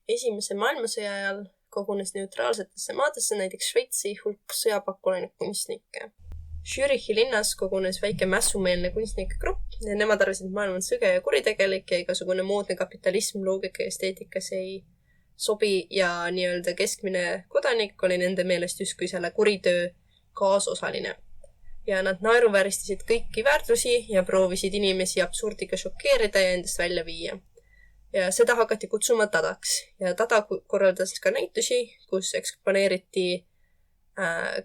Esimese maailmasõja ajal kogunes neutraalsetesse maadesse näiteks Šveitsi hulk sõjapakku läinud kunstnikke. Zürichi linnas kogunes väike mässumeelne kunstnike grupp ja nemad arvasid, et maailm on sõge ja kuritegelik ja igasugune moodne kapitalism, loogika ja esteetikas ei sobi ja nii-öelda keskmine kodanik oli nende meelest justkui selle kuritöö kaasosaline. Ja nad naeruvääristasid kõiki väärtusi ja proovisid inimesi absurdiga šokeerida ja endast välja viia. Ja seda hakati kutsuma Dadaks ja Dada korraldas ka näitusi, kus eksponeeriti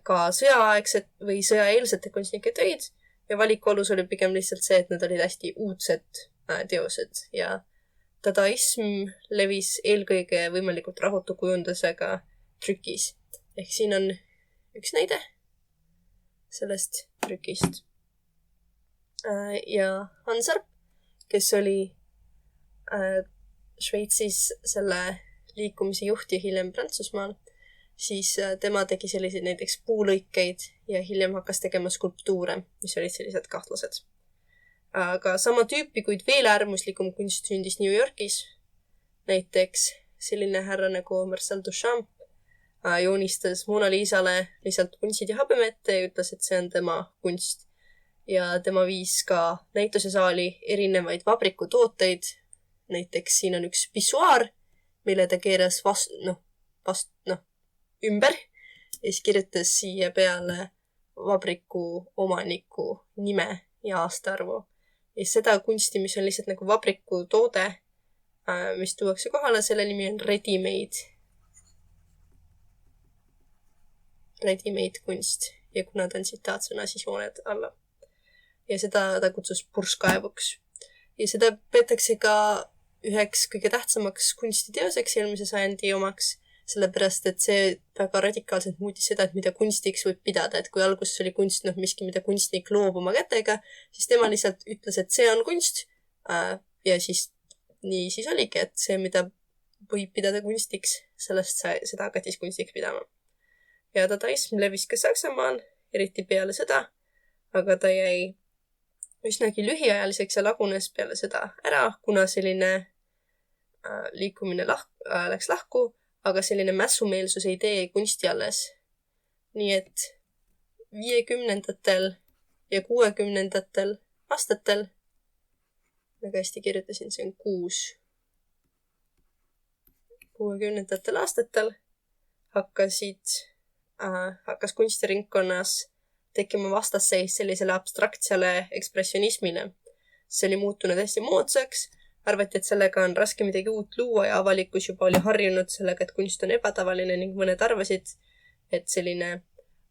ka sõjaaegset või sõjaeelsete kunstnike töid ja valikolus oli pigem lihtsalt see, et nad olid hästi uudsed teosed ja dadaism levis eelkõige võimalikult rahutu kujundusega trükis. Ehk siin on üks näide sellest trükist. Ja Hans Arp, kes oli Šveitsis selle liikumise juht ja hiljem Prantsusmaal, siis tema tegi selliseid näiteks puulõikeid ja hiljem hakkas tegema skulptuure, mis olid sellised kahtlased. Aga sama tüüpi, kuid veel äärmuslikum kunst sündis New Yorgis. Näiteks selline härra nagu Marcel Duchamp joonistas Mona Lisale lihtsalt vuntsid ja habemette ja ütles, et see on tema kunst. Ja tema viis ka näitusesaali erinevaid vabrikutooteid. Näiteks siin on üks pissuaar, mille ta keeras ümber ja siis kirjutas siia peale vabriku omaniku nime ja aastaarvu. Ja seda kunsti, mis on lihtsalt nagu vabriku toode, mis tuuakse kohale, selle nimi on ready-made kunst. Ja kuna ta on tsitaatsõna, siis jooned alla. Ja seda ta kutsus purskkaevuks. Ja seda peetakse ka üheks kõige tähtsamaks kunstiteoseks eelmise sajandi omaks, sellepärast, et see väga radikaalselt muutis seda, et mida kunstiks võib pidada. Et kui alguses oli kunst, miski, mida kunstnik loob oma kätega, siis tema lihtsalt ütles, et see on kunst. Ja siis nii siis oligi, et see, mida võib pidada kunstiks, seda hakati siis kunstiks pidama. Ja dadaism levis ka Saksamaal, eriti peale sõda, aga ta jäi üsnagi lühiajaliseks ja lagunes peale seda ära, kuna selline liikumine läks lahku, aga selline mässumeelsuse idee kunsti alles. Nii et 50-ndatel ja 60-ndatel aastatel, väga hästi kirjutasin, see on 60-ndatel aastatel hakkas kunstiringkonnas tekkima vastasseis sellisele abstraktsele ekspressionismile. See oli muutunud hästi moodsaks, arvati, et sellega on raske midagi uut luua ja avalikkus juba oli harjunud sellega, et kunst on ebatavaline ning mõned arvasid, et selline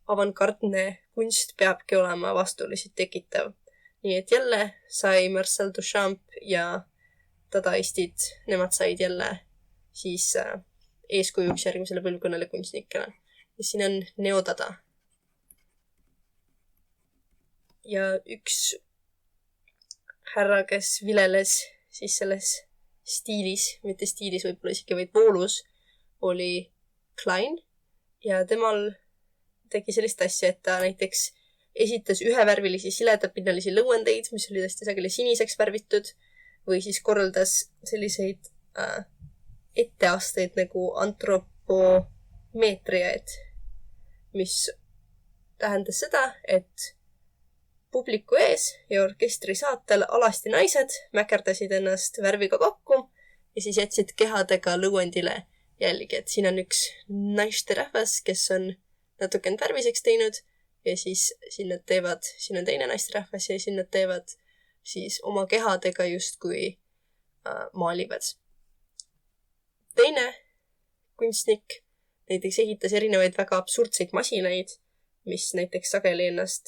avantgardne kunst peabki olema vastuolusid tekitav. Nii et jälle sai Marcel Duchamp ja dadaistid, nemad said jälle siis eeskujuks järgmisele põlvkonnale kunstnikele. Ja siin on neodada. Ja üks härra, kes vileles siis selles stiilis, mitte stiilis, võib-olla isegi vaid voolus, oli Klein. Ja temal tegi sellist asja, et ta näiteks esitas ühevärvilisi siledapinnalisi lõuendeid, mis oli tõesti sageli siniseks värvitud, või siis korraldas selliseid etteasteid nagu antropomeetriaid, mis tähendas seda, et publiku ees ja orkestri saatel alasti naised mäkerdasid ennast värviga kokku ja siis jätsid kehadega lõuendile jälgi, et siin on üks naisterahvas, kes on natuke värviseks teinud ja siis siin on teine naisterahvas ja siin nad teevad siis oma kehadega justkui maalivad. Teine kunstnik näiteks ehitas erinevaid väga absurdseid masinaid, mis näiteks sageli ennast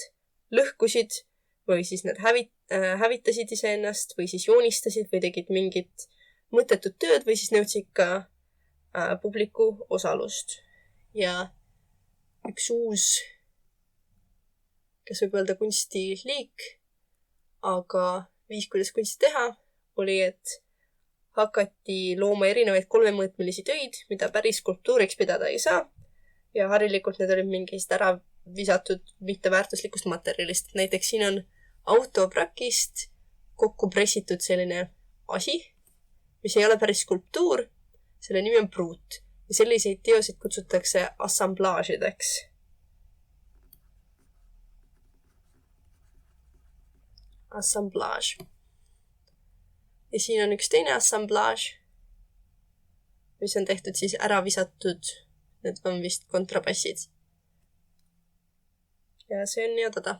lõhkusid või siis nad hävitasid iseennast või siis joonistasid või tegid mingit mõttetut tööd või siis nõudsid ka publiku osalust. Ja üks uus, kes võib öelda kunstiliik, aga viis, kuidas kunsti teha, oli, et hakati looma erinevaid kolmemõõtmelisi töid, mida päris skulptuuriks pidada ei saa. Ja harilikult need olid mingist ära visatud mitteväärtuslikust materjalist. Näiteks siin on autoprakist kokku pressitud selline asi, mis ei ole päris skulptuur, selle nimi on Brut ja selliseid teoseid kutsutakse assamblaažideks. Assamblaaž. Ja siin on üks teine assamblaaž, mis on tehtud siis ära visatud. Need on vist kontrabassid. Ja see on ja tada.